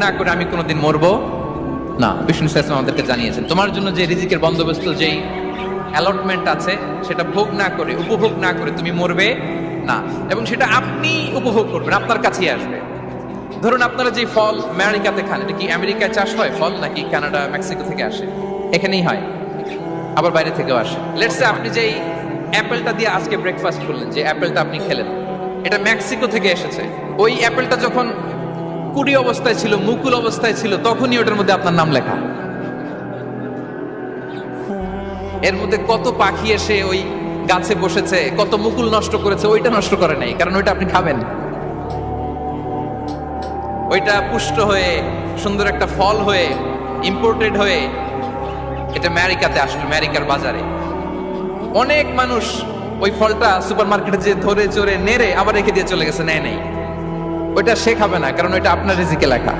না করে আমি কোনোদিন মরবো না। বিষ্ণু ইসলাম আমাদেরকে জানিয়েছেন তোমার জন্য যে রিজিকের বন্দোবস্ত, যেই অ্যালটমেন্ট আছে, সেটা ভোগ না করে, উপভোগ না করে তুমি মরবে না, এবং সেটা আপনি উপভোগ করবেন, আপনার কাছেই আসবে। ধরুন আপনারা যে ফল আমেরিকাতে খান, এটা কি আমেরিকায় চাষ হয় ফল, নাকি কানাডা মেক্সিকো থেকে আসে? এখানেই হয়, আবার বাইরে থেকেও আসে। লেটস সে আপনি যেই অ্যাপেলটা দিয়ে আজকে ব্রেকফাস্ট করলেন, যে অ্যাপেলটা আপনি খেলেন, এটা মেক্সিকো থেকে এসেছে। ওই অ্যাপেলটা যখন কুড়ি অবস্থায় ছিল, মুকুল অবস্থায় ছিল, তখনই ওটার মধ্যে আপনার নাম লেখা। এর মধ্যে কত পাখি এসে ওই গাছে বসেছে, কত মুকুল নষ্ট করেছে, ওইটা নষ্ট করে নাই, কারণ ওইটা আপনি খাবেন। ওইটা পুষ্ট হয়ে সুন্দর একটা ফল হয়ে ইম্পোর্টেড হয়ে এটা আমেরিকাতে আসলো, আমেরিকার বাজারে। অনেক মানুষ ওই ফলটা সুপার মার্কেটে যে ধরে চড়ে নেড়ে আবার রেখে দিয়ে চলে গেছে, নেয় নাই। ওইটা সে খাবে না, কারণ ওইটা আপনার রিজিকে লেখা।